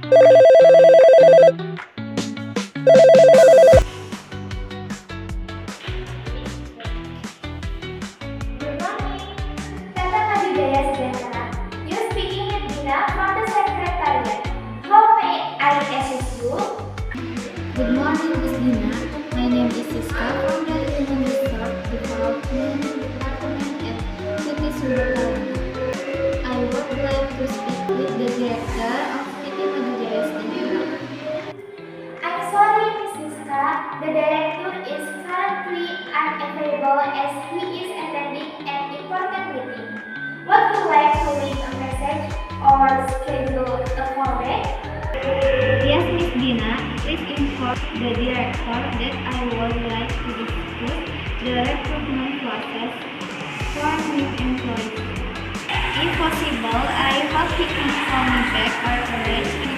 Good morning. Tata Madhudaya Sejahtera. You're speaking with Dina from the Secretariat. How may I assist you? Good morning, Miss Dina. My name is Siska from the Human Resource Development Department at City Surakarta. I would like to speak with the director of City Madhudaya Sejahtera. I'm sorry, Mrs. Ka. The director is currently unavailable as he is attending an important meeting. Would you like to leave a message or schedule a call back? Yes, Miss Dina, please inform the director that I would like to discuss the recruitment process for new employees. If possible, I hope he can call me back or arrange